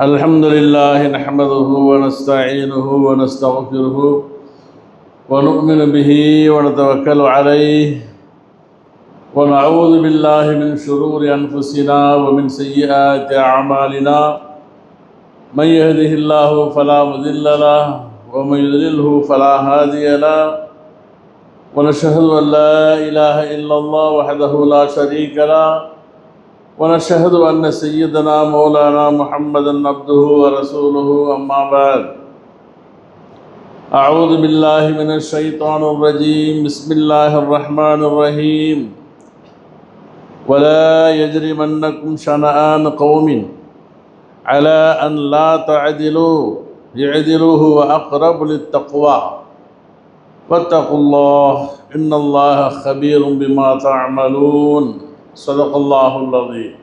الحمد لله نحمده ونستعينه ونستغفره ونؤمن به ونتوكل عليه ونعوذ بالله من شرور أنفسنا ومن سيئات أعمالنا من يهده الله فلا مضل له ومن يضلله فلا هادي له ونشهد أن لا إله إلا الله وحده لا شريك له ونشهد أن سيدنا مولانا محمدا عبده ورسوله أما بعد أعوذ بالله من الشيطان الرجيم بسم الله الرحمن الرحيم ولا يجرمنكم شنآن قوم على أن لا تعدلوا اعدلوا هو أقرب للتقوى واتقوا الله إن الله خبير بما تعملون صدق الله العظيم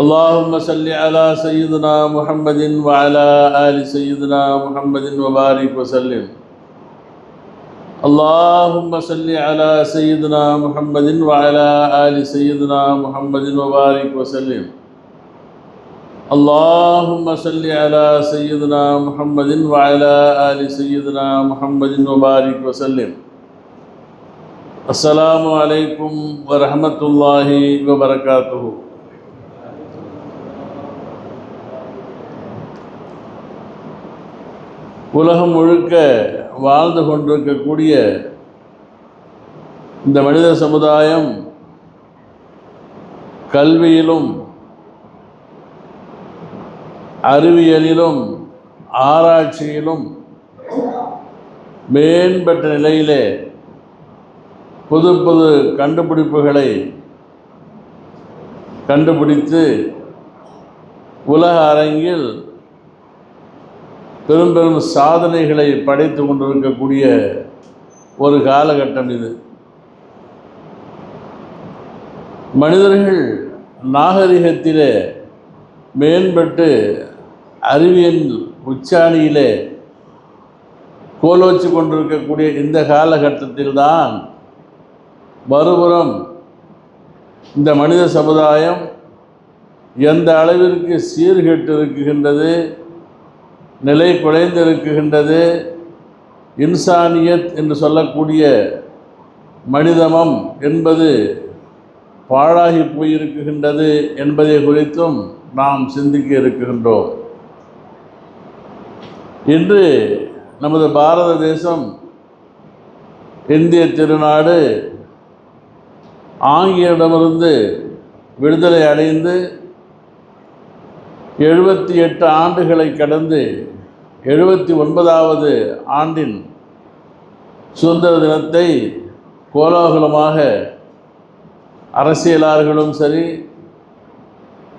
اللهم صل على سيدنا محمد وعلى آل سيدنا محمد وبارك وسلم اللهم صل على سيدنا محمد وعلى آل سيدنا محمد وبارك وسلم اللهم صل على سيدنا محمد وعلى آل سيدنا محمد وبارك وسلم السلام عليكم ورحمة الله وبركاته. உலகம் முழுக்க வாழ்ந்து கொண்டிருக்கக்கூடிய இந்த மனித சமுதாயம் கல்வியிலும் அறிவியலிலும் ஆராய்ச்சியிலும் மேம்பட்ட நிலையிலே புது புது கண்டுபிடிப்புகளை கண்டுபிடித்து உலக அரங்கில் பெரும் பெரும் சாதனைகளை படைத்து கொண்டிருக்கக்கூடிய ஒரு காலகட்டம் இது. மனிதர்கள் நாகரிகத்திலே மேம்பட்டு அறிவியல் உச்சாணியிலே கோலோச்சு கொண்டிருக்கக்கூடிய இந்த காலகட்டத்தில்தான் மறுபுறம் இந்த மனித சமுதாயம் எந்த அளவிற்கு சீர்கெட்டு இருக்குகின்றது, நிலை குலைந்திருக்குகின்றது, இன்சானியத் என்று சொல்லக்கூடிய மனிதமம் என்பது பாழாகி போயிருக்குகின்றது என்பதை குறித்தும் நாம் சிந்திக்க இருக்கின்றோம். இன்று நமது பாரத தேசம், இந்திய திருநாடு ஆங்கிலேயரிடமிருந்து விடுதலை அடைந்து 78 ஆண்டுகளை கடந்து 79வது ஆண்டின் சுதந்திர தினத்தை கோலாகலமாக அரசியலாளர்களும் சரி,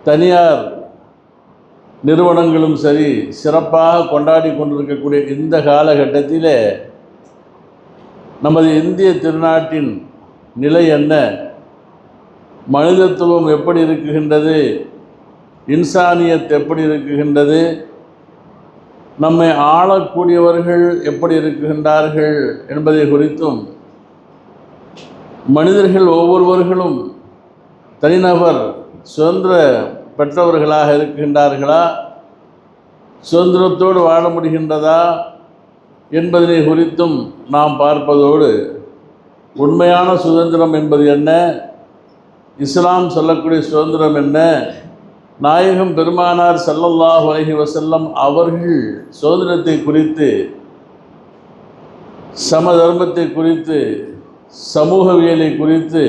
தனியார் நிறுவனங்களும் சரி சிறப்பாக கொண்டாடி கொண்டிருக்கக்கூடிய இந்த காலகட்டத்திலே நமது இந்திய திருநாட்டின் நிலை என்ன, மனிதத்துவம் எப்படி இருக்குகின்றது, இன்சானியத் எப்படி இருக்குகின்றது, நம்மை ஆளக்கூடியவர்கள் எப்படி இருக்குகின்றார்கள் என்பதை குறித்தும், மனிதர்கள் ஒவ்வொருவர்களும் தனிநபர் சுதந்திர பெற்றவர்களாக இருக்கின்றார்களா, சுதந்திரத்தோடு வாழ முடிகின்றதா என்பதனை குறித்தும் நாம் பார்ப்பதோடு, உண்மையான சுதந்திரம் என்பது என்ன, இஸ்லாம் சொல்லக்கூடிய சுதந்திரம் என்ன, நாயகம் பெருமானார் ஸல்லல்லாஹு அலைஹி வஸல்லம் அவர்கள் சுதந்திரத்தை குறித்து, சமதர்மத்தை குறித்து, சமூகவியலை குறித்து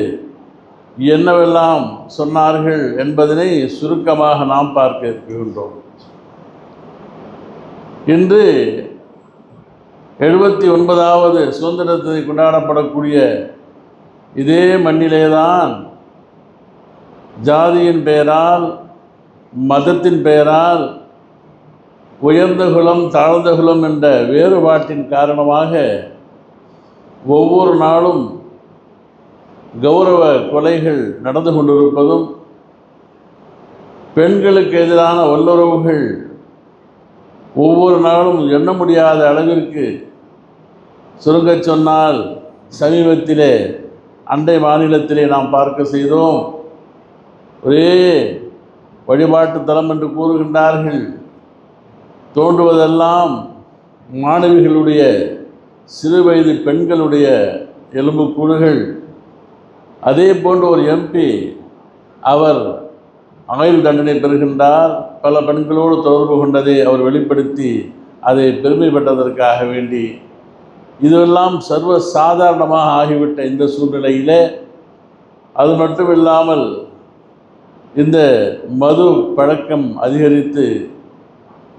என்னவெல்லாம் சொன்னார்கள் என்பதனை சுருக்கமாக நாம் பார்க்க இருக்கின்றோம். இன்று 79வது சுதந்திரத்தை கொண்டாடப்படக்கூடிய இதே மண்ணிலேதான் ஜாதியின் பெயரால், மதத்தின் பெயரால், உயர்ந்த குலம் தாழ்ந்த குலம் என்ற வேறுபாட்டின் காரணமாக ஒவ்வொரு நாளும் கௌரவ கொலைகள் நடந்து கொண்டிருப்பதும், பெண்களுக்கு எதிரான வல்லுறவுகள் ஒவ்வொரு நாளும் எண்ண முடியாத அளவிற்கு, சுருங்கச் சொன்னால் சமீபத்திலே அண்டை மாநிலத்திலே நாம் பார்க்க செய்தோம். ஒரே வழிபாட்டு தலம் என்று கூறுகின்றார்கள். தோன்றுவதெல்லாம் மாணவிகளுடைய சிறுவயது பெண்களுடைய எலும்புக்கூடுகள். அதே போன்ற ஒரு எம்பி அவர் ஆயுள் தண்டனை பெறுகின்றார். பல பெண்களோடு தொடர்பு கொண்டதை அவர் வெளிப்படுத்தி அதை பெருமைப்பட்டதற்காக வேண்டி. இதெல்லாம் சர்வ சாதாரணமாக ஆகிவிட்ட இந்த சூழ்நிலையில் அது மட்டும் இல்லாமல் இந்த மது பழக்கம் அதிகரித்து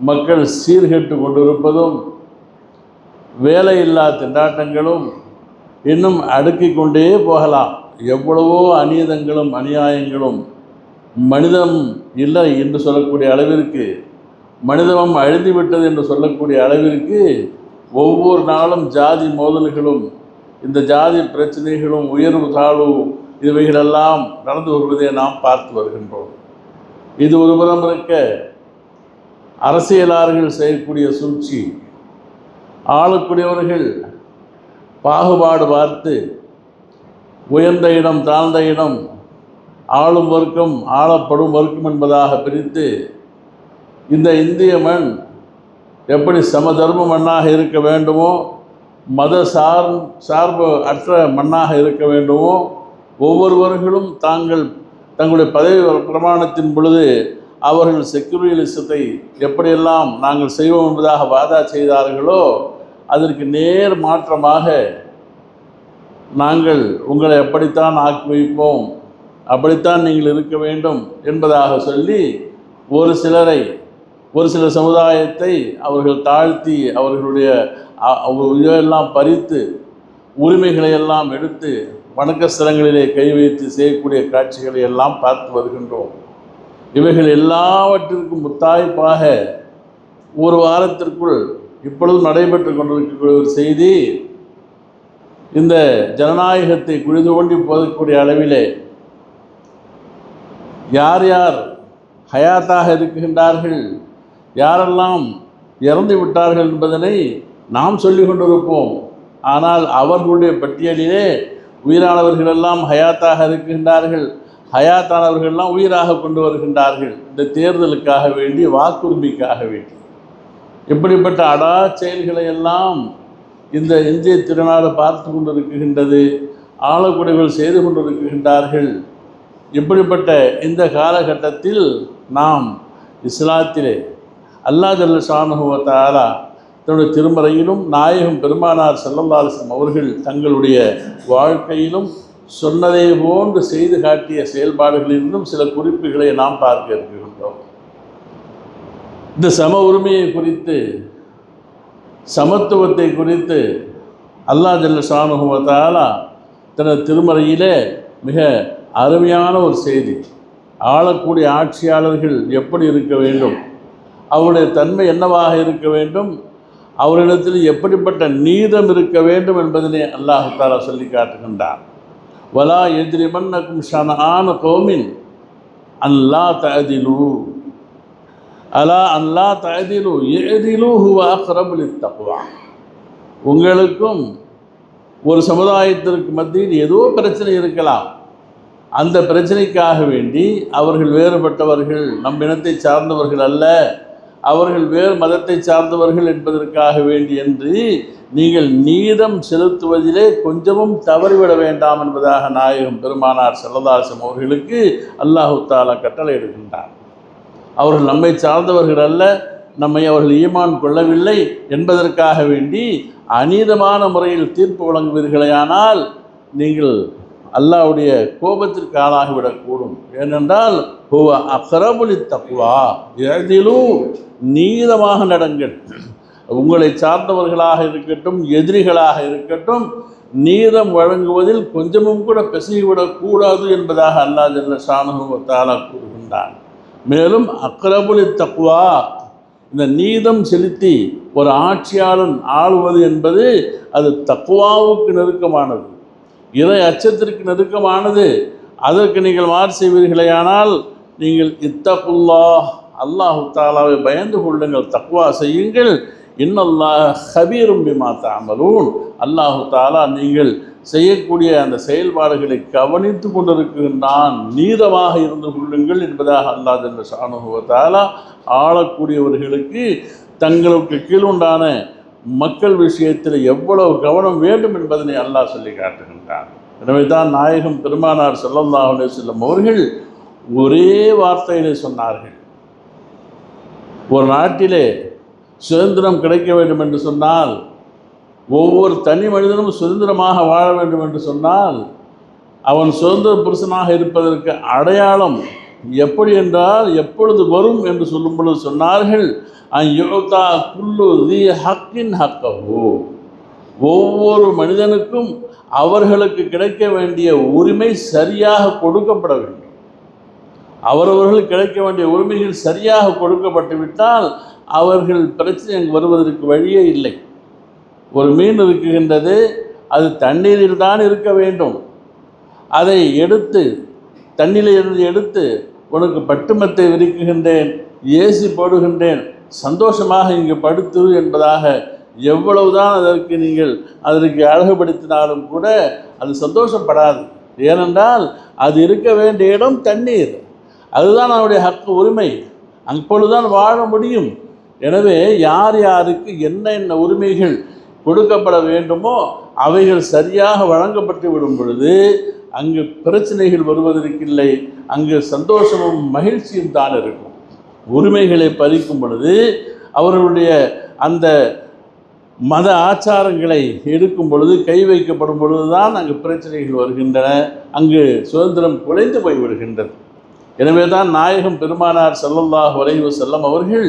மக்கள் சீர்கெட்டு கொண்டிருப்பதும் வேலையில்லா திண்டாட்டங்களும் இன்னும் அடுக்கிக் கொண்டே போகலாம். எவ்வளவோ அநீதங்களும் அநியாயங்களும் மனிதம் இல்லை என்று சொல்லக்கூடிய அளவிற்கு, மனிதம் அழிந்துவிட்டது என்று சொல்லக்கூடிய அளவிற்கு ஒவ்வொரு நாளும் ஜாதி மோதல்களும் இந்த ஜாதி பிரச்சனைகளும் உயர்வு தாழ்வு இவைகளெல்லாம் நடந்து வருவதை நாம் பார்த்து வருகின்றோம். இது ஒருபுறம் இருக்க, அரசியலாளர்கள் செய்யக்கூடிய சூழ்ச்சி, ஆளக்கூடியவர்கள் பாகுபாடு பார்த்து உயர்ந்த இடம் தாழ்ந்த இடம், ஆளும் வர்க்கம் ஆளப்படும் வர்க்கம் என்பதாக பிரித்து இந்த இந்திய மண் எப்படி சமதர்ம மண்ணாக இருக்க வேண்டுமோ, மத சார்பு அற்ற மண்ணாக இருக்க வேண்டுமோ, ஒவ்வொருவர்களும் தங்களுடைய பதவி பிரமாணத்தின் பொழுது அவர்கள் செக்குலரிசத்தை எப்படியெல்லாம் நாங்கள் செய்வோம் என்பதாக வாதா செய்தார்களோ, அதற்கு நேர் மாற்றமாக நாங்கள் உங்களை எப்படித்தான் ஆக்கி வைப்போம், அப்படித்தான் நீங்கள் இருக்க வேண்டும் என்பதாக சொல்லி ஒரு சில சமுதாயத்தை அவர்கள் தாழ்த்தி அவர்களுடைய இதெல்லாம் பறித்து உரிமைகளை எல்லாம் எடுத்து வணக்க ஸ்தலங்களிலே கை வைத்து செய்யக்கூடிய காட்சிகளை எல்லாம் பார்த்து வருகின்றோம். இவைகள் எல்லாவற்றிற்கும் முத்தாய்ப்பாக ஒரு வாரத்திற்குள் இப்பொழுது நடைபெற்று கொண்டிருக்கக்கூடிய ஒரு செய்தி, இந்த ஜனநாயகத்தை குழிது கொண்டு போகக்கூடிய அளவிலே யார் யார் ஹயாத்தாக இருக்கின்றார்கள், யாரெல்லாம் இறந்து விட்டார்கள் என்பதனை நாம் சொல்லி கொண்டிருப்போம். ஆனால் அவர்களுடைய பட்டியலிலே உயிரானவர்களெல்லாம் ஹயாத்தாக இருக்கின்றார்கள், ஹயாத்தானவர்களெல்லாம் உயிராக கொண்டு வருகின்றார்கள். இந்த தேர்தலுக்காக வேண்டி, வாக்குரிமைக்காக வேண்டி இப்படிப்பட்ட அடா செயல்களை எல்லாம் இந்த இந்திய திருநாடு பார்த்து கொண்டிருக்கின்றது. ஆளக்கூடியவர்கள் செய்து கொண்டிருக்கின்றார்கள். இப்படிப்பட்ட இந்த காலகட்டத்தில் நாம் இஸ்லாத்திலே அல்லாஹ் ஜல்ல ஷானுஹு வ தஆலா தன்னுடைய திருமறையிலும் நாயகம் பெருமானார் ஸல்லல்லாஹு அலைஹி வஸல்லம் அவர்கள் தங்களுடைய வாழ்க்கையிலும் சொன்னதை போன்று செய்து காட்டிய செயல்பாடுகளிலிருந்தும் சில குறிப்புகளை நாம் பார்க்க இருக்கின்றோம். இந்த சம உரிமையை குறித்து, சமத்துவத்தை குறித்து அல்லாஹ் ஜல்ல ஷானுஹு வ தஆலா தனது திருமறையிலே மிக அருமையான ஒரு செய்தி. ஆளக்கூடிய ஆட்சியாளர்கள் எப்படி இருக்க வேண்டும், அவருடைய தன்மை என்னவாக இருக்க வேண்டும், அவரிடத்தில் எப்படிப்பட்ட நீதம் இருக்க வேண்டும் என்பதனை அல்லாஹ் தஆலா சொல்லி காட்டுகின்றார். வலா யஜ்ரிமன்னகும் ஷனஆன கௌமின் அல்லா தஅதிலு அலா அல்லா தஅதிலு யஅதிலு ஹுவ அக்ரபு லித்தக்வா. உங்களுக்கும் ஒரு சமுதாயத்திற்கு மத்தியில் ஏதோ பிரச்சனை இருக்கலாம். அந்த பிரச்சனைக்காக வேண்டி அவர்கள் வேறுபட்டவர்கள், நம் இனத்தை சார்ந்தவர்கள் அல்ல, அவர்கள் வேறு மதத்தை சார்ந்தவர்கள் என்பதற்காக வேண்டி என்று நீங்கள் நீதம் செலுத்துவதிலே கொஞ்சமும் தவறிவிட வேண்டாம் என்பதாக நாயகம் பெருமானார் ஸல்லல்லாஹு அலைஹி வஸல்லம் அவர்களுக்கு அல்லாஹு தஆலா கட்டளை இடுகின்றார். அவர்கள் நம்மை சார்ந்தவர்கள் அல்ல, நம்மை அவர்கள் ஈமான் கொள்ளவில்லை என்பதற்காக வேண்டி அநீதமான முறையில் தீர்ப்பு வழங்குவீர்களேயானால் நீங்கள் அல்லாஹ்வுடைய கோபத்திற்கு ஆளாகிவிடக்கூடும். ஏனென்றால் ஹுவ அக்ரபு லித்தக்வா, யஅதிலு நீதமாக நடங்கள். உங்களை சார்ந்தவர்களாக இருக்கட்டும், எதிரிகளாக இருக்கட்டும், நீதம் வழங்குவதில் கொஞ்சமும் கூட பிசகிவிடக்கூடாது என்பதாக அல்லாஹ் ஜல்ல ஷானுஹு வ தஆலா கூறுகின்றான். மேலும் அக்ரபு லித்தக்வா, இந்த நீதம் செலுத்தி ஒரு ஆட்சியாளன் ஆளுவது என்பது அது தக்வாவுக்கு நெருக்கமானது, இறை அச்சத்திற்கு நெருக்கமானது. அதற்கு நீங்கள் மாறு செய்வீர்களேயானால் நீங்கள் இத்தகுல்லாஹ், அல்லாஹு தஆலாவை பயந்து கொள்ளுங்கள், தக்வா செய்யுங்கள். இன்னல்லாஹ் ஹபீரும் பிமா தஅமலூன், அல்லாஹு தஆலா நீங்கள் செய்யக்கூடிய அந்த செயல்பாடுகளை கவனித்து கொண்டிருக்கின்றான், நீதமாக இருந்து கொள்ளுங்கள் என்பதாக அல்லாஹ் ஜல்ல ஷானுஹு வ தஆலா ஆளக்கூடியவர்களுக்கு தங்களுக்கு கீழுண்டான மக்கள் விஷயத்தில் எவ்வளவு கவனம் வேண்டும் என்பதனை அல்லாஹ் சொல்லி காட்டுகின்றான். எனவே தான் நாயகம் பெருமானார் ஸல்லல்லாஹு அலைஹி வஸல்லம் அவர்கள் ஒரே வார்த்தையிலே சொன்னார்கள், ஒரு நாட்டிலே சுதந்திரம் கிடைக்க வேண்டும் என்று சொன்னால், ஒவ்வொரு தனி மனிதனும் சுதந்திரமாக வாழ வேண்டும் என்று சொன்னால், அவன் சுதந்திர புருஷனாக இருப்பதற்கு அடையாளம் எப்படி என்றால் எப்பொழுது வரும் என்று சொல்லும் பொழுது சொன்னார்கள், யுதா குல்லு தி ஹக்கின் ஹக்கஹு, ஒவ்வொரு மனிதனுக்கும் அவர்களுக்கு கிடைக்க வேண்டிய உரிமை சரியாக கொடுக்கப்பட வேண்டும். அவரவர்கள் கிடைக்க வேண்டிய உரிமைகள் சரியாக கொடுக்கப்பட்டு விட்டால் அவர்கள் பிரச்சனை வருவதற்கு வழியே இல்லை. ஒரு மீன் இருக்குகின்றது, அது தண்ணீரில் தான் இருக்க வேண்டும். அதை எடுத்து தண்ணீரிலிருந்து எடுத்து உனக்கு பட்டுமத்தை விரிக்குகின்றேன், ஏசி போடுகின்றேன், சந்தோஷமாக இங்கு படுத்து என்பதாக எவ்வளவுதான் அதற்கு அழகுபடுத்தினாலும் கூட அது சந்தோஷப்படாது. ஏனென்றால் அது இருக்க வேண்டிய இடம் தண்ணீர், அதுதான் அவருடைய ஹக்கு உரிமை, அப்பொழுதுதான் வாழ முடியும். எனவே யார் யாருக்கு என்ன உரிமைகள் கொடுக்கப்பட வேண்டுமோ அவைகள் சரியாக வழங்கப்பட்டு விடும் பொழுது அங்கு பிரச்சனைகள் வருவதற்கில்லை, அங்கு சந்தோஷமும் மகிழ்ச்சியும் தான் இருக்கும். உரிமைகளை பறிக்கும் பொழுது அவர்களுடைய அந்த மத ஆச்சாரங்களை எடுக்கும் பொழுது கை வைக்கப்படும் பொழுது தான் அங்கு பிரச்சனைகள் வருகின்றன, அங்கு சுதந்திரம் குலைந்து போய்விடுகின்றது. எனவே தான் நாயகம் பெருமானார் ஸல்லல்லாஹு அலைஹி வஸல்லம் அவர்கள்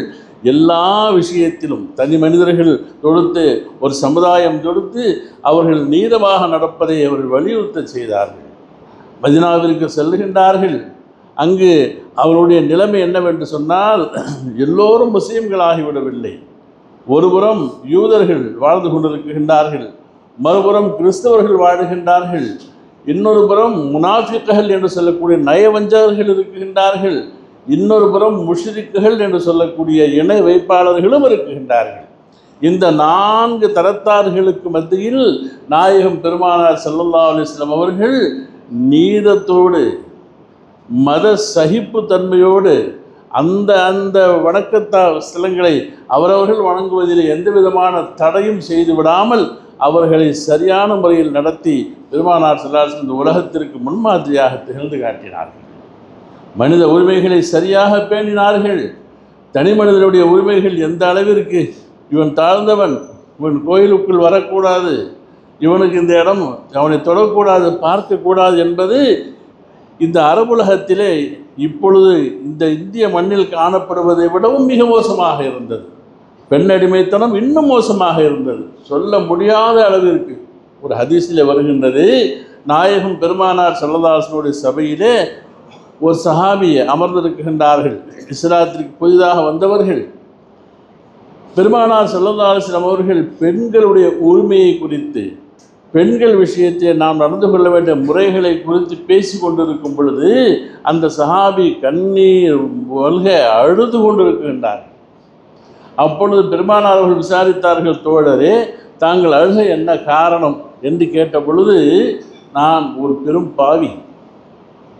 எல்லா விஷயத்திலும் தனி மனிதர்கள் தொடுத்து ஒரு சமுதாயம் தொடுத்து அவர்கள் நீதமாக நடப்பதை அவர்கள் வலியுறுத்த செய்தார்கள். மதீனாவிற்கு செல்கின்றார்கள். அங்கு அவருடைய நிலைமை என்னவென்று சொன்னால், எல்லோரும் முஸ்லீம்களாகிவிடவில்லை. ஒருபுறம் யூதர்கள் வாழ்ந்து கொண்டிருக்கின்றார்கள், மறுபுறம் கிறிஸ்தவர்கள் வாழுகின்றார்கள், இன்னொரு புறம் முனாஃபிக்குகள் என்று சொல்லக்கூடிய நயவஞ்சகர்கள் இருக்கின்றார்கள், இன்னொரு புறம் முஷ்ரிக்குகள் என்று சொல்லக்கூடிய இணை வைப்பாளர்களும் இருக்கின்றார்கள். இந்த 4 தரத்தார்களுக்கு மத்தியில் நாயகம் பெருமானார் ஸல்லல்லாஹு அலைஹி வஸல்லம் அவர்கள் நீதத்தோடு மத சகிப்பு தன்மையோடு அந்த வணக்கத்தா ஸ்தலங்களை அவரவர்கள் வணங்குவதில் எந்த விதமான தடையும் செய்து விடாமல் அவர்களை சரியான முறையில் நடத்தி பெருமானார் ஸல்லல்லாஹு அலைஹி வஸல்லம் இந்த உலகத்திற்கு முன்மாதிரியாக திகழ்ந்து காட்டினார்கள். மனித உரிமைகளை சரியாக பேணினார்கள். தனி மனிதனுடைய உரிமைகள் எந்த அளவிற்கு, இவன் தாழ்ந்தவன், இவன் கோயிலுக்குள் வரக்கூடாது, இவனுக்கு இந்த இடம் அவனை தொடக்கூடாது, பார்க்கக்கூடாது என்பது இந்த அரபுலகத்திலே இப்பொழுது இந்த இந்திய மண்ணில் காணப்படுவதை விடவும் மிக மோசமாக இருந்தது. பெண்ணடிமைத்தனம் இன்னும் மோசமாக இருந்தது, சொல்ல முடியாத அளவிற்கு. ஒரு ஹதீஸில் வருகின்றது, நாயகம் பெருமானார் ஸல்லல்லாஹு அலைஹி வஸல்லம் சபையிலே ஒரு சஹாபியை அமர்ந்திருக்கின்றார்கள். இஸ்லாத்திற்கு புதிதாக வந்தவர்கள். பெருமானார் ஸல்லல்லாஹு அலைஹி வஸல்லம் அவர்கள் பெண்களுடைய உரிமையை குறித்து, பெண்கள் விஷயத்தில் நாம் நடந்து கொள்ள வேண்டிய முறைகளை குறித்து பேசி கொண்டிருக்கும் பொழுது அந்த சஹாபி கண்ணீர் வல்க அழுது கொண்டிருக்கின்றார். அப்பொழுது பெருமானார் அவர்கள் விசாரித்தார்கள், தோழரே தாங்கள் அழுக என்ன காரணம் என்று கேட்ட பொழுது, நான் ஒரு பெரும் பாவி,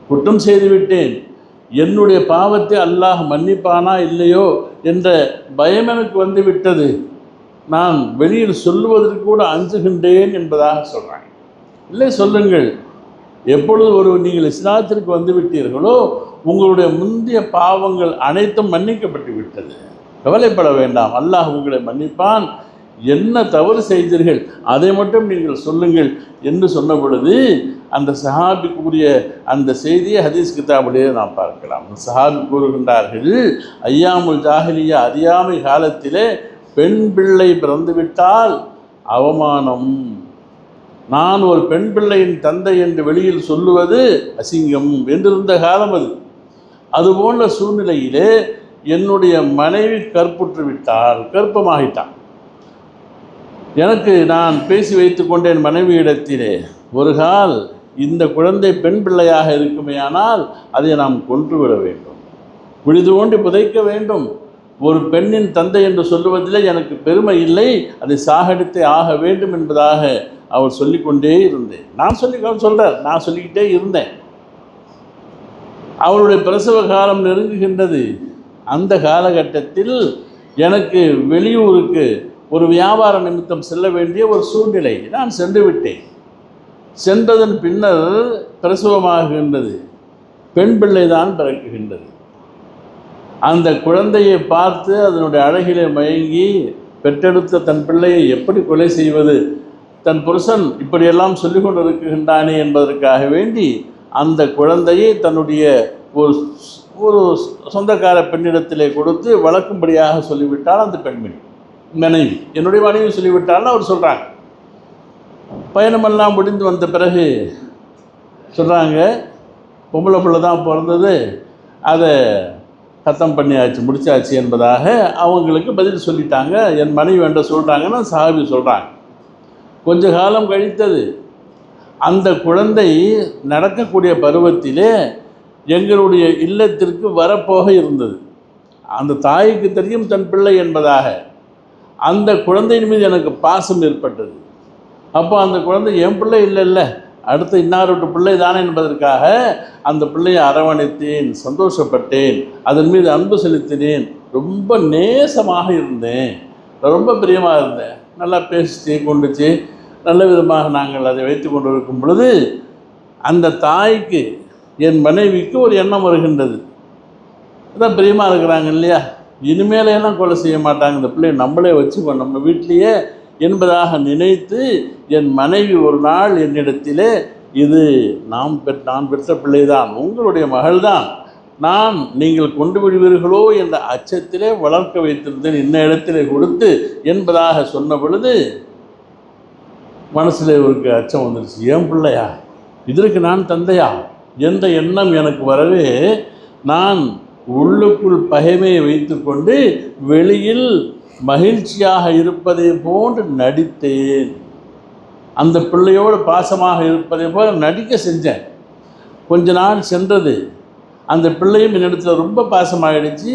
குற்றம் செய்துவிட்டேன், என்னுடைய பாவத்தை அல்லாஹ் மன்னிப்பானா இல்லையோ என்ற பயம் எனக்கு வந்துவிட்டது, நான் வெளியில் சொல்லுவதற்கு கூட அஞ்சுகின்றேன் என்பதாக சொல்கிறாங்க. இல்லை, சொல்லுங்கள், எப்பொழுது நீங்கள் இஸ்லாத்திற்கு வந்துவிட்டீர்களோ உங்களுடைய முந்தைய பாவங்கள் அனைத்தும் மன்னிக்கப்பட்டு விட்டது, கவலைப்பட வேண்டாம், அல்லாஹ் உங்களை மன்னிப்பான், என்ன தவறு செய்தீர்கள் அதை மட்டும் நீங்கள் சொல்லுங்கள் என்று சொன்ன பொழுது அந்த சஹாபிக்குரிய அந்த செய்தியை ஹதீஸ் கிதாபிலேயே நாம் பார்க்கலாம். சஹாபி கூறுகின்றார்கள், ஐயாமுல் ஜாஹிலியா அறியாமை காலத்திலே பெண் பிள்ளை பிறந்துவிட்டால் அவமானம், நான் ஒரு பெண் பிள்ளையின் தந்தை என்று வெளியில் சொல்லுவது அசிங்கம் என்றிருந்த காலம் அது. அதுபோன்ற சூழ்நிலையிலே என்னுடைய மனைவி கற்புற்று விட்டால், கற்பமாகிட்டான், எனக்கு நான் பேசி வைத்து கொண்டேன் மனைவியிடத்திலே, ஒரு கால் இந்த குழந்தை பெண் பிள்ளையாக இருக்குமேயானால் அதை நாம் கொன்றுவிட வேண்டும், விழுது கொண்டு புதைக்க வேண்டும், ஒரு பெண்ணின் தந்தை என்று சொல்லுவதிலே எனக்கு பெருமை இல்லை, அதை சாகடித்தே ஆக வேண்டும் என்பதாக அவர் சொல்லிக்கொண்டே இருந்தேன். நான் சொல்கிறார், நான் சொல்லிக்கிட்டே இருந்தேன். அவருடைய பிரசவ காலம் நெருங்குகின்றது. அந்த காலகட்டத்தில் எனக்கு வெளியூருக்கு ஒரு வியாபார நிமித்தம் செல்ல வேண்டிய ஒரு சூழ்நிலை. நான் சென்று விட்டேன். சென்றதன் பின்னர் பிரசவமாகின்றது. பெண் பிள்ளை தான் பிறக்குகின்றது. அந்த குழந்தையை பார்த்து அதனுடைய அழகிலே மயங்கி பெற்றெடுத்த தன் பிள்ளையை எப்படி கொலை செய்வது, தன் புருஷன் இப்படியெல்லாம் சொல்லிக் கொண்டு இருக்கின்றானே என்பதற்காக வேண்டி அந்த குழந்தையை தன்னுடைய ஒரு சொந்தக்கார பெண்ணிடத்திலே கொடுத்து வளர்க்கும்படியாக சொல்லிவிட்டால் அந்த பெண்மணி, மனைவி, என்னுடைய மனைவி சொல்லிவிட்டால்னு அவர் சொல்கிறாங்க. பயணமெல்லாம் முடிந்து வந்த பிறகு சொல்கிறாங்க, பொம்பளை பிள்ளை தான் பிறந்தது, அதை கத்தம் பண்ணியாச்சு, முடிச்சாச்சு என்பதாக அவங்களுக்கு பதில் சொல்லிட்டாங்க. என் மனைவி என்ற சொல்கிறாங்கன்னா சாஹிபி சொல்கிறாங்க. கொஞ்ச காலம் கழித்தது. அந்த குழந்தை நடக்கக்கூடிய பருவத்திலே எங்களுடைய இல்லத்திற்கு வரப்போக இருந்தது. அந்த தாய்க்கு தெரியும் தன் பிள்ளை என்பதாக. அந்த குழந்தையின் மீது எனக்கு பாசம் ஏற்பட்டது. அப்போ அந்த குழந்தை என் பிள்ளை இல்லைல்ல, அடுத்து இன்னாரோட பிள்ளை தானே என்பதற்காக அந்த பிள்ளையை அரவணைத்தேன், சந்தோஷப்பட்டேன், அதன் மீது அன்பு செலுத்தினேன், ரொம்ப நேசமாக இருந்தேன், ரொம்ப பிரியமாக இருந்தேன். நல்லா பேசிச்சு கொண்டுச்சு, நல்ல விதமாக நாங்கள் அதை வைத்து கொண்டு இருக்கும் பொழுது அந்த தாய்க்கு, என் மனைவிக்கு ஒரு எண்ணம் வருகின்றது. அதான் பிரியமாக இருக்கிறாங்க இல்லையா, இனிமேலையெல்லாம் கொலை செய்ய மாட்டாங்க, இந்த பிள்ளையை நம்மளே வச்சுக்கோ நம்ம வீட்லேயே என்பதாக நினைத்து என் மனைவி ஒரு நாள் என்னிடத்திலே, இது நான் பெற்ற பிள்ளைதான், உங்களுடைய மகள்தான், நீங்கள் கொண்டு விடுவீர்களோ என்ற அச்சத்திலே வளர்க்க வைத்திருந்தேன், இன்ன இடத்திலே கொடுத்து என்பதாக சொன்ன பொழுது மனசில் ஒரு அச்சம் வந்துருச்சு. ஏன் பிள்ளையா, இதற்கு நான் தந்தையா என்ற எண்ணம் எனக்கு வரவே நான் உள்ளுக்குள் பகைமையை வைத்து கொண்டு வெளியில் மகிழ்ச்சியாக இருப்பதை போன்று நடித்தேன். அந்த பிள்ளையோடு பாசமாக இருப்பதை போல நடிக்க செஞ்சேன். கொஞ்ச நாள் சென்றது. அந்த பிள்ளையும் என்னிடத்தில் ரொம்ப பாசமாகிடுச்சு.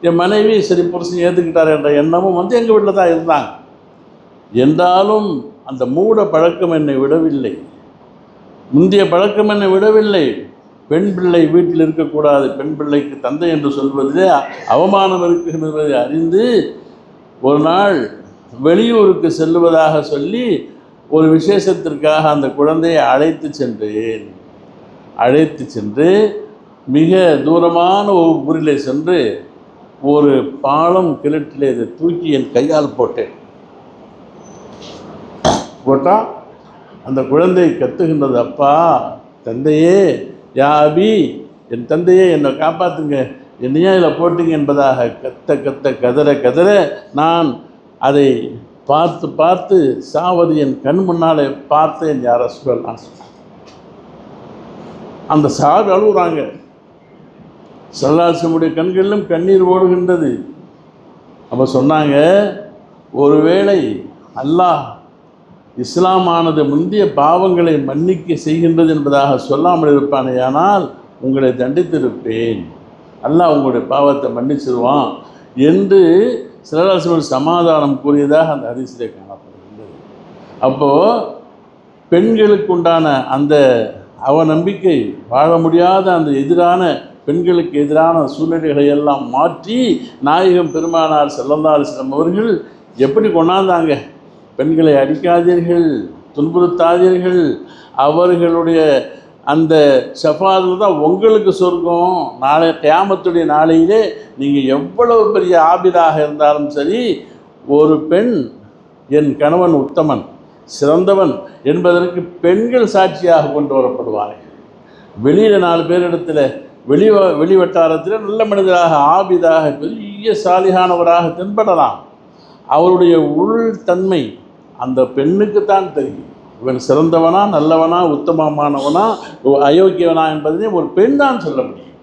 என் மனைவி சரி புருஷன் ஏற்றுக்கிட்டார் என்ற எண்ணமும் வந்து எங்கள் வீட்டில் தான் இருந்தாங்க. என்றாலும் அந்த மூட பழக்கம் என்னை விடவில்லை, முந்தைய பழக்கம் என்னை விடவில்லை. பெண் பிள்ளை வீட்டில் இருக்கக்கூடாது, பெண் பிள்ளைக்கு தந்தை என்று சொல்வதிலே அவமானம் இருக்குஎன்பதை அறிந்து ஒரு நாள் வெளியூருக்கு செல்லுவதாக சொல்லி ஒரு விசேஷத்திற்காக அந்த குழந்தையை அழைத்து சென்றேன். அழைத்து சென்று மிக தூரமான ஒரு ஊரிலே சென்று ஒரு பாலம் கிணற்றிலே இதை தூக்கி என் கையால் போட்டேன். போட்டால் அந்த குழந்தை கத்துகின்றது, அப்பா, தந்தையே, யா அபி, என் தந்தையே என்னை காப்பாற்றுங்க, என்னையா இதில் போட்டீங்க என்பதாக கதற நான் அதை பார்த்து சாவது என் கண் முன்னாலே பார்த்தேன். யார சொல்லலாம், அந்த சாவி அழுகுறாங்க. சல்லாசமுடைய கண்களிலும் கண்ணீர் ஓடுகின்றது. அப்போ சொன்னாங்க, ஒருவேளை அல்லாஹ் இஸ்லாமானது முந்தைய பாவங்களை மன்னிக்க செய்கின்றது என்பதாக சொல்லாமல் இருப்பானே, ஆனால் உங்களை தண்டித்திருப்பேன், அல்லாஹ் உங்களுடைய பாவத்தை மன்னிச்சிருவான் என்று சல்லல்லாஹு சமாதானம் கூறியதாக அந்த ஹதீஸிலே காணப்படுகின்றது. அப்போது பெண்களுக்கு உண்டான அந்த அவநம்பிக்கை, வாழ முடியாத அந்த எதிரான பெண்களுக்கு எதிரான சூழ்நிலைகளை எல்லாம் மாற்றி நாயகம் பெருமானார் ஸல்லல்லாஹு அலைஹி வஸல்லம் அவர்கள் எப்படி கொண்டாந்தாங்க. பெண்களை அடிக்காதீர்கள், துன்புறுத்தாதீர்கள், அவர்களுடைய அந்த ஷஃபாத்தில் தான் உங்களுக்கு சொர்க்கம். நாளை கியாமத்துடைய நாளையிலே நீங்கள் எவ்வளவு பெரிய ஆபிதாக இருந்தாலும் சரி, ஒரு பெண் என் கணவன் உத்தமன், சிறந்தவன் என்பதற்கு பெண்கள் சாட்சியாக கொண்டு வரப்படுவார்கள். வெளியில் 4 பேரிடத்தில் வெளி வட்டாரத்தில் நல்ல மனிதராக, ஆபிதாக, பெரிய சாலிகானவராக தென்படலாம். அவருடைய உள்தன்மை அந்த பெண்ணுக்குத்தான் தெரியும். இவன் சிறந்தவனா, நல்லவனா, உத்தமமானவனா, அயோக்கியவனா என்பதை ஒரு பெண் தான் சொல்ல முடியும்.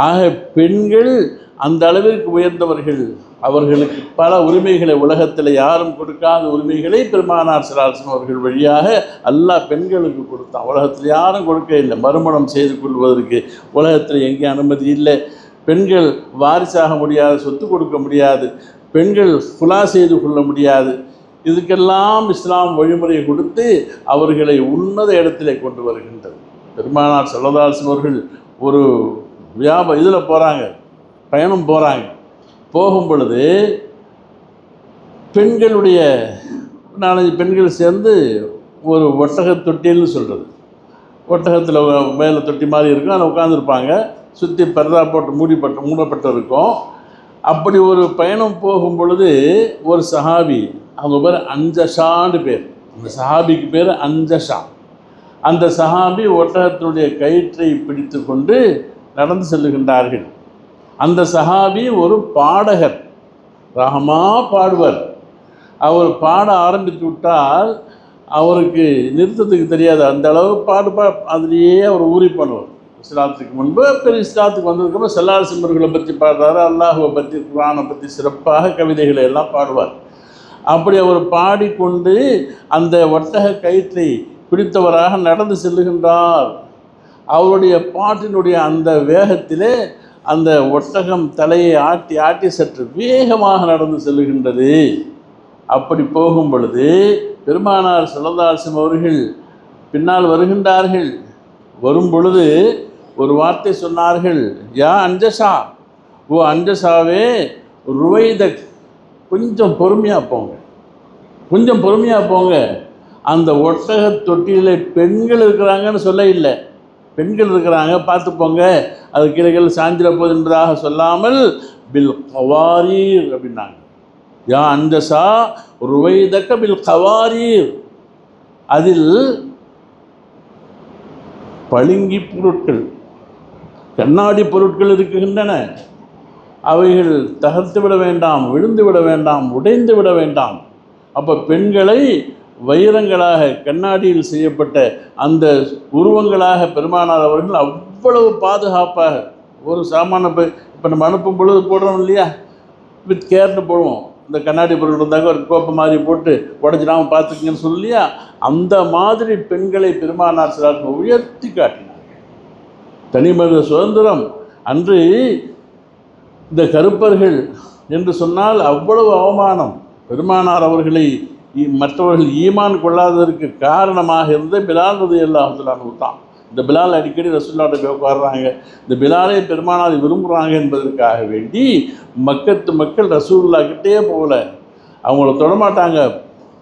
ஆக பெண்கள் அந்த அளவிற்கு உயர்ந்தவர்கள். அவர்களுக்கு பல உரிமைகளை, உலகத்தில் யாரும் கொடுக்காத உரிமைகளை பெருமானார் ஸல்லல்லாஹு அலைஹி வஸல்லம் அவர்கள் வழியாக அல்லாஹ் பெண்களுக்கு கொடுத்தான். உலகத்தில் யாரும் கொடுக்க இல்லை. மறுமணம் செய்து கொள்வதற்கு உலகத்தில் எங்கே அனுமதி இல்லை. பெண்கள் வாரிசாக முடியாது, சொத்து கொடுக்க முடியாது, பெண்கள் குலா செய்து கொள்ள முடியாது. இதுக்கெல்லாம் இஸ்லாம் வழிமுறையை கொடுத்து அவர்களை உன்னத இடத்திலே கொண்டு வருகின்றது. பெருமானார் ஸல்லல்லாஹு அலைஹி வஸல்லம் அவர்கள் ஒரு இதில் போகிறாங்க, பயணம் போகிறாங்க. போகும் பொழுது பெண்களுடைய 4-5 பெண்கள் சேர்ந்து ஒரு ஒட்டக தொட்டில்னு சொல்கிறது, ஒட்டகத்தில் மேலே தொட்டி மாதிரி இருக்கும், அதில் உட்காந்துருப்பாங்க, சுற்றி பர்தா போட்டு மூடப்பட்டு இருக்கும். அப்படி ஒரு பயணம் போகும் பொழுது ஒரு சஹாபி, அவங்க பேர் அஞ்சஷான்னு பேர், அந்த சஹாபிக்கு பேர் அஞ்சஷா. அந்த சஹாபி ஒட்டகத்தினுடைய கயிற்றை பிடித்து கொண்டு நடந்து செல்லுகின்றார்கள். அந்த சஹாபி ஒரு பாடகர், ராகமாக பாடுவார். அவர் பாட ஆரம்பித்து விட்டால் அவருக்கு நிறுத்தத்துக்கு தெரியாது, அந்த அளவு அதுலேயே அவர் ஊறி பண்ணுவார். இஸ்லாத்துக்கு முன்பு பெரிய இஸ்லாத்துக்கு வந்ததுக்கப்புறம் ஸல்லல்லாஹு அலைஹி வஸல்லம் அவர்களை பற்றி பாடுறாரு, அல்லாஹுவை பற்றி, குர்ஆனை பற்றி சிறப்பாக கவிதைகளை எல்லாம் பாடுவார். அப்படி அவர் பாடிக்கொண்டு அந்த ஒட்டக கயிற்றை பிடித்தவராக நடந்து செல்லுகின்றார். அவருடைய பாட்டினுடைய அந்த வேகத்திலே அந்த ஒட்டகம் தலையை ஆட்டி ஆட்டி சற்று வேகமாக நடந்து செல்லுகின்றது. அப்படி போகும் பொழுது பெருமானார் ஸல்லல்லாஹு அலைஹி வஸல்லம் அவர்கள் பின்னால் வருகின்றார்கள். வரும் பொழுது ஒரு வார்த்தை சொன்னார்கள், யா அஞ்சஷா, ஓ அஞ்சஷாவே, ருவைதக், கொஞ்சம் பொறுமையாக போங்க, கொஞ்சம் பொறுமையாக போங்க. அந்த ஒட்டக தொட்டியில் பெண்கள் இருக்கிறாங்கன்னு சொல்ல இல்லை, பெண்கள் இருக்கிறாங்க பார்த்து போங்க, அது கீழே சாஞ்சிட போகுதுன்றதாக சொல்லாமல் பில் கவாரீர் அப்படின்னாங்க. யா அஞ்சஷா ருவைதக்க பில் கவாரீர், அதில் பளிங்கி பொருட்கள், கண்ணாடி பொருட்கள் இருக்கின்றன, அவைகள் தகர்த்து விட வேண்டாம், விழுந்து விட வேண்டாம், உடைந்து விட வேண்டாம். அப்போ பெண்களை வைரங்களாக கண்ணாடியில் செய்யப்பட்ட அந்த உருவங்களாக பெருமானார் அவர்கள் அவ்வளவு பாதுகாப்பாக, ஒரு சாமான இப்போ நம்ம அனுப்பும் பொழுது போடுறோம் இல்லையா, வித் கேர்னு போடுவோம், இந்த கண்ணாடி பொருள் இருந்தாங்க ஒரு கோப்பை மாதிரி போட்டு உடஞ்சிடாமல் பார்த்துக்குங்கன்னு சொல்லியா, அந்த மாதிரி பெண்களை பெருமானார் ஸல்லல்லாஹு உயர்த்தி காட்டினார். தனிமனித சுதந்திரம். அன்று இந்த கருப்பர்கள் என்று சொன்னால் அவ்வளவு அவமானம். பெருமானார் அவர்களை மற்றவர்கள் ஈமான் கொள்ளாததற்கு காரணமாக இருந்த பிலால் ரலியல்லாஹு அன்ஹு தான். இந்த பிலால் அடிக்கடி ரசூலுல்லாஹ்ட்ட போய் உட்கார்றாங்க, இந்த பிலாலை பெருமானார் விரும்புகிறாங்க என்பதற்காக வேண்டி மக்கள் ரசூலுல்லாஹ் கிட்டே போகல, அவங்கள தொடமாட்டாங்க,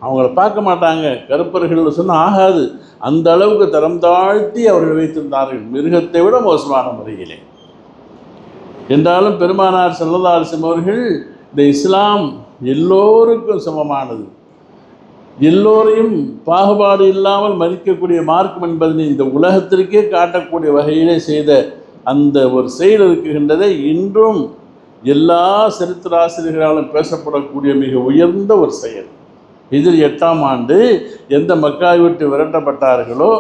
அவங்கள பார்க்க மாட்டாங்க. கருப்பர்கள் சொன்னால் ஆகாது, அந்த அளவுக்கு தரம் தாழ்த்தி அவர்கள் வைத்திருந்தார்கள், மிருகத்தை விட மோசமான முறையிலே. என்றாலும் பெருமானார் ஸல்லல்லாஹு அலைஹி வஸல்லம் அவர்கள் இந்த இஸ்லாம் எல்லோருக்கும் சமமானது, எல்லோரையும் பாகுபாடு இல்லாமல் மதிக்கக்கூடிய மார்க்கம் என்பதனை இந்த உலகத்திற்கே காட்டக்கூடிய வகையிலே செய்த அந்த ஒரு செயல் இருக்குகின்றதை இன்றும் எல்லா சரித்திராசிரியர்களாலும் பேசப்படக்கூடிய மிக உயர்ந்த ஒரு செயல். இதில் 8ஆம் ஆண்டு எந்த மக்காவை விட்டு விரட்டப்பட்டார்களோ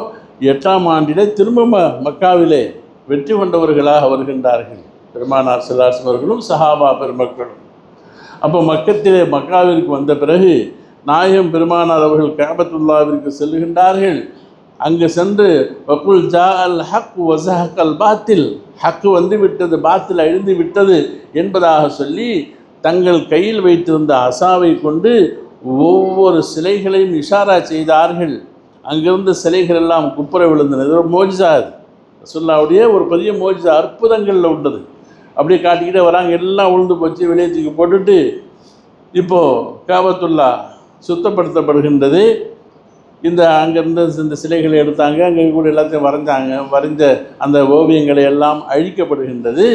8ஆம் ஆண்டிலே திரும்ப மக்காவிலே வெற்றி கொண்டவர்களாக வருகின்றார்கள் பெருமானார் ஸல்லல்லாஹு அலைஹி வஸல்லம் அவர்களும் சஹாபா பெருமக்களும். அப்போ மக்காவிற்கு வந்த பிறகு நாயகம் பெருமானார் அவர்கள் கஅபத்துல்லாவிற்கு செல்லுகின்றார்கள். அங்கு சென்று வகுல் ஜா அல் ஹக் வஸஹகல் பாத்தில், ஹக்கு வந்து விட்டது, பாத்தில் அழிந்து விட்டது என்பதாக சொல்லி தங்கள் கையில் வைத்திருந்த அசாவை கொண்டு ஒவ்வொரு சிலைகளையும் இஷாரா செய்தார்கள். அங்கிருந்த சிலைகள் எல்லாம் குப்புற விழுந்தன. இது ஒரு மோஜிசா, ரசூலுல்லாஹ்வுடைய ஒரு பெரிய மோஜிசா, அற்புதங்களில் உள்ளது. அப்படியே காட்டிக்கிட்டே வராங்க, எல்லாம் உழுந்து போச்சு, வெளியே தூக்கி போட்டுட்டு இப்போது காபத்துல்லா சுத்தப்படுத்தப்படுகின்றது. அங்கேருந்து இந்த சிலைகளை எடுத்தாங்க, அங்கே கூட எல்லாத்தையும் வரைஞ்ச அந்த ஓவியங்களை எல்லாம் அழிக்கப்படுகின்றது.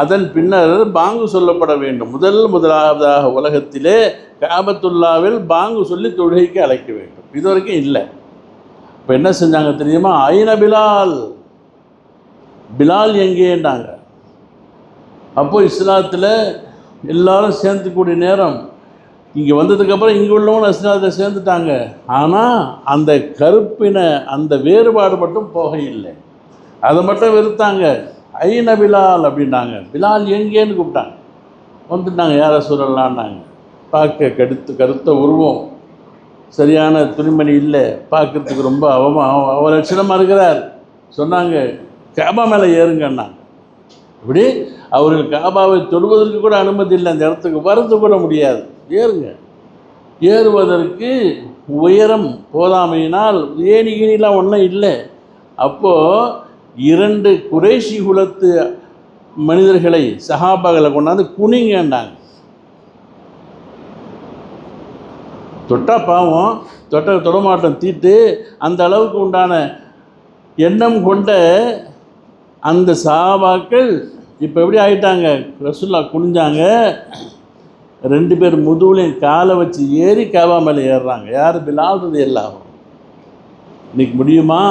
அதன் பின்னர் பாங்கு சொல்லப்பட வேண்டும். முதலாவதாக உலகத்திலே காபத்துல்லாவில் பாங்கு சொல்லி தொழுகைக்கு அழைக்க வேண்டும். இது வரைக்கும் இல்லை. இப்போ என்ன செஞ்சாங்க தெரியுமா? ஐன பிலால், பிலால் எங்கேன்னாங்க. அப்போ இஸ்லாத்தில் எல்லாரும் சேர்ந்துக்கூடிய நேரம், இங்கே வந்ததுக்கப்புறம் இங்கே உள்ளவங்க இஸ்லாத்தை சேர்ந்துட்டாங்க. ஆனால் அந்த கருப்பின அந்த வேறுபாடு மட்டும் போக இல்லை, அதை மட்டும் வெறுத்தாங்க. ஐன பிலால் அப்படின்னாங்க. பிலால் எங்கேன்னு கூப்பிட்டாங்க. வந்துட்டாங்க, யார சூழலான்னாங்க. பார்க்க கருத்த உருவம், சரியான துணிமணி இல்லை, பார்க்குறதுக்கு ரொம்ப அவலட்சணமாக இருக்கிறார். சொன்னாங்க, கஅபா மேலே ஏறுங்கன்னாங்க. இப்படி அவர்கள் காபாவை தொடுவதற்கு கூட அனுமதி இல்லை, அந்த இடத்துக்கு வரது கூட முடியாது. ஏறுவதற்கு உயரம் போதாமையினால் ஏணிகிணிலாம் ஒன்றும் இல்லை. அப்போது 2 குறைஷி குலத்து மனிதர்களை சஹாபாக்களை கொண்டாந்து குனிங்கண்டாங்க. தொட்டா பாவம், தொடமாட்டம் தீட்டு, அந்த அளவுக்கு உண்டான எண்ணம் கொண்ட அந்த சஹாபாக்கள் இப்போ எப்படி ஆகிட்டாங்க? ரசூலுல்லாஹ் குனிஞ்சாங்க, 2 பேர் முதுகுலையும் காலை வச்சு ஏறி காபா மேலே ஏறுறாங்க. யார்? பிலால் ரலியல்லாஹு அன்ஹு. இன்னைக்கு முடியுமா?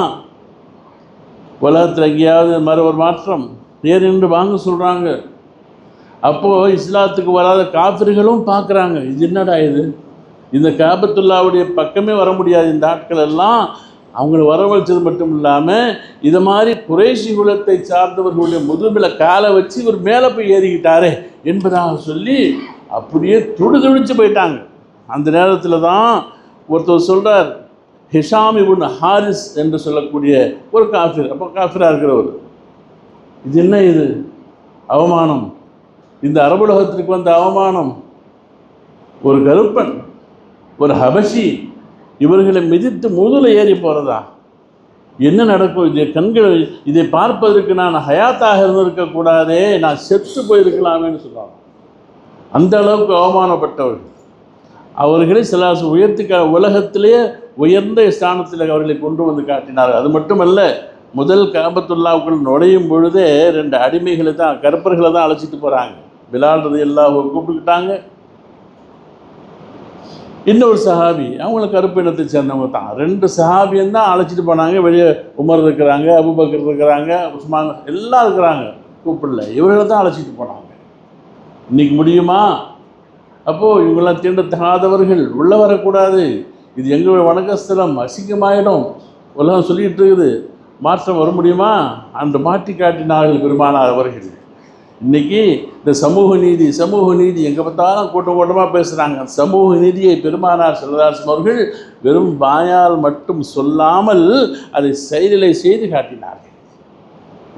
உலகத்தில் எங்கேயாவது இந்த மாதிரி ஒரு மாற்றம்? ஏறி நின்று வாங்க சொல்கிறாங்க. அப்போது இஸ்லாத்துக்கு வராத காஃபிர்களும் பார்க்குறாங்க, இது என்னடா இது, இந்த காபத்துல்லாவுடைய பக்கமே வர முடியாது இந்த ஆட்கள் எல்லாம். அவங்கள வரவழைச்சது மட்டும் இல்லாமல் இது மாதிரி குறைஷி குலத்தை சார்ந்தவர்களுடைய முதுகில் காலை வச்சு இவர் மேலே போய் ஏறிக்கிட்டாரே என்பதாக சொல்லி அப்படியே துடிதுடிச்சு போயிட்டாங்க. அந்த நேரத்தில் தான் ஒருத்தர் சொல்கிறார், ஹிஷாம் இப்னு ஹாரிஸ் என்று சொல்லக்கூடிய ஒரு காஃபிர், அப்போ காஃபிராக இருக்கிறவர், இது என்ன இது அவமானம், இந்த அரபுலகத்திற்கு வந்த அவமானம், ஒரு கருப்பன், ஒரு ஹபஷி இவர்களை மிதித்து முதுல ஏறி போகிறதா, என்ன நடக்கும்? இதை கண்கள் இதை பார்ப்பதற்கு நான் ஹயாத்தாக இருந்திருக்கக்கூடாதே, நான் செத்து போயிருக்கலாமேன்னு சொல்லுவாங்க. அந்த அளவுக்கு அவமானப்பட்டவர்கள். அவர்களை சில உயர்த்தி உலகத்திலேயே உயர்ந்த ஸ்தானத்தில் அவர்களை கொண்டு வந்து காட்டினார்கள். அது மட்டுமல்ல, முதல் காபத்துல்லாவுக்குள் நுழையும் பொழுதே 2 அடிமைகளை தான், கருப்பர்களை தான் அழைச்சிட்டு போகிறாங்க. பிலால் ரலியல்லாஹு கூப்பிட்டுக்கிட்டாங்க. இன்னொரு சஹாபி, அவங்கள கருப்பு இனத்தை சேர்ந்தவங்க தான், 2 சஹாபியும் தான் அழைச்சிட்டு போனாங்க. வெளியே உமர் இருக்கிறாங்க, அபூபக்கர் இருக்கிறாங்க, உஸ்மான் எல்லாம் இருக்கிறாங்க, கூப்பிடல, இவர்களை தான் அழைச்சிட்டு போனாங்க. இன்றைக்கி முடியுமா? அப்போது இவங்களாம் தீண்டத்தகாதவர்கள், உள்ளே வரக்கூடாது, இது எங்களுடைய வணக்கஸ்தலம், அசிங்கமாயிடும், உலகம் சொல்லிகிட்டு இருக்குது, மாற்றம் வர முடியுமா? அன்று மாற்றி காட்டினார்கள் பெருமானார் அவர்கள். இன்றைக்கி இந்த சமூக நீதி எங்கே பார்த்தாலும் கூட்டமாக பேசுகிறாங்க. சமூக நீதியை பெருமானார் ஸல்லல்லாஹு அலைஹி வஸல்லம் அவர்கள் வெறும் வாயால் மட்டும் சொல்லாமல் அதை செயலிலே செய்து காட்டினார்கள்.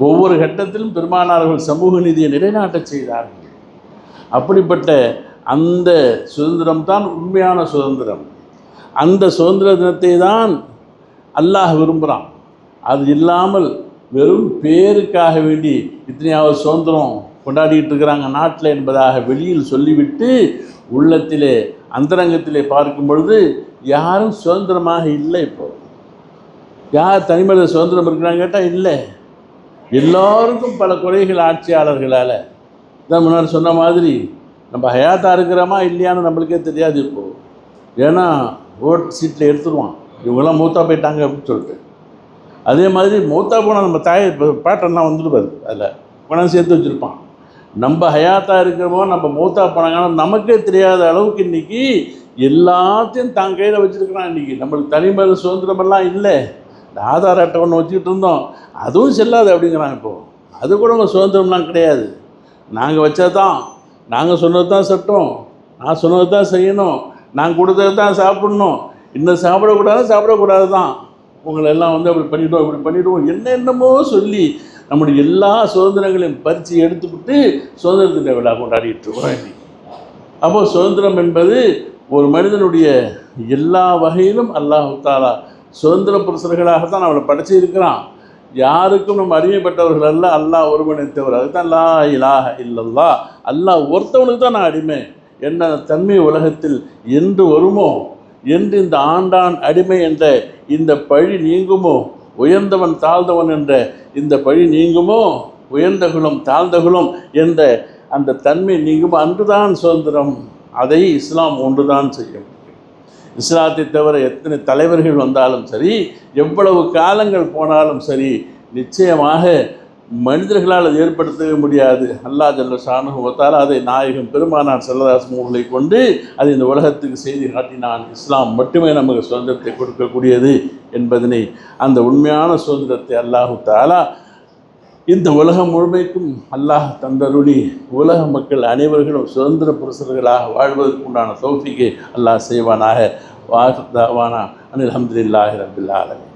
ஒவ்வொரு கட்டத்திலும் பெருமானார்கள் சமூக நீதியை நிலைநாட்டச் செய்தார்கள். அப்படிப்பட்ட அந்த சுதந்திரம் தான் உண்மையான சுதந்திரம். அந்த சுதந்திர தினத்தை தான் அல்லாஹ் விரும்புகிறான். அது இல்லாமல் வெறும் பேருக்காக வேண்டி இத்தனையாவது சுதந்திரம் கொண்டாடிட்டு இருக்கிறாங்க நாட்டில் என்பதாக வெளியில் சொல்லிவிட்டு உள்ளத்திலே அந்தரங்கத்திலே பார்க்கும் பொழுது யாரும் சுதந்திரமாக இல்லை. இப்போது யார் தனிமனித சுதந்திரம் இருக்கிறாங்க கேட்டால் இல்லை. எல்லோருக்கும் பல குறைகள் ஆட்சியாளர்களால். இதான் முன்னாடி சொன்ன மாதிரி நம்ம ஹயாத்தாக இருக்கிறோமா இல்லையான்னு நம்மளுக்கே தெரியாது இப்போது. ஏன்னா ஓட் சீட்டில் எடுத்துருவான், இவங்கெல்லாம் மூத்தா போயிட்டாங்க அப்படின்னு சொல்லிட்டு. அதே மாதிரி மூத்தா போனால் நம்ம பாட்டெல்லாம் வந்துடுவார், அதில் பணம் சேர்த்து வச்சுருப்பான். நம்ம ஹயாத்தாக இருக்கிறோமோ நம்ம மூத்தா போனாங்கன்னா நமக்கே தெரியாத அளவுக்கு இன்றைக்கி எல்லாத்தையும் தான் கையில் வச்சுருக்கிறான். இன்றைக்கி நம்மளுக்கு தனிமனித சுதந்திரமெல்லாம் இல்லை. இந்த ஆதார் அட்டை ஒன்று வச்சுக்கிட்டு இருந்தோம், அதுவும் செல்லாது அப்படிங்கிறாங்க. இப்போது அது கூட உங்கள் சுதந்திரம்லாம் கிடையாது. நாங்கள் வச்சா தான், நாங்கள் சொன்னது தான் சட்டம், நான் சொன்னது தான் செய்யணும், நான் கொடுத்தது தான் சாப்பிட்ணும், இன்னும் சாப்பிடக்கூடாது தான், உங்களை எல்லாம் அப்படி பண்ணிவிடுவோம் இப்படி பண்ணிவிடுவோம் என்னென்னமோ சொல்லி நம்முடைய எல்லா சுதந்திரங்களையும் பறித்து எடுத்துக்கிட்டு சுதந்திரத்தின் விழா கொண்டாடிட்டு இருக்கோம் இன்னைக்கு. அப்போது சுதந்திரம் என்பது ஒரு மனிதனுடைய எல்லா வகையிலும் அல்லாஹ் தஆலா சுதந்திர புருஷர்களாகத்தான் அவளை படைச்சிருக்கிறான். யாருக்கும் நம்ம அடிமைப்பட்டவர்கள் அல்ல, அல்லாஹ் ஒருவனை தவிர. அதுதான் லா இலாஹ இல்லல்லாஹ், அல்லாஹ் ஒருத்தவனுக்கு தான் நான் அடிமை என்ன தன்மை உலகத்தில் என்று வருமோ, என்று இந்த ஆண்டான் அடிமை என்ற இந்த பழி நீங்குமோ, உயர்ந்தவன் தாழ்ந்தவன் என்ற இந்த பழி நீங்குமோ, உயர்ந்த குலம் தாழ்ந்த குலம் என்ற அந்த தன்மை நீங்குமோ, அன்றுதான் சுதந்திரம். அதை இஸ்லாம் ஒன்றுதான் செய்ய முடியும். இஸ்லாத்தை தவிர எத்தனை தலைவர்கள் வந்தாலும் சரி, எவ்வளவு காலங்கள் போனாலும் சரி, நிச்சயமாக மனிதர்களால் அது ஏற்படுத்தவே முடியாது. அல்லாஹ் ஜல்ல ஷானுஹு வ தஆலா அதை நாயகம் பெருமானார் ஸல்லல்லாஹு அலைஹி வஸல்லம் அவர்களை கொண்டு அதை இந்த உலகத்துக்கு செய்தி காட்டினான். இஸ்லாம் மட்டுமே நமக்கு சுதந்திரத்தை கொடுக்கக்கூடியது என்பதனை, அந்த உண்மையான சுதந்திரத்தை அல்லாஹு தஆலா இந்த உலகம் முழுமைக்கும் அல்லாஹ் தந்தருளி உலக மக்கள் அனைவர்களும் சுதந்திர புருஷர்களாக வாழ்வதற்குண்டான தௌஃபீகை அல்லாஹ் செய்வானாக. வாஹிர் தஅவானா அனில் ஹம்துலில்லாஹி ரப்பில் ஆலமீன்.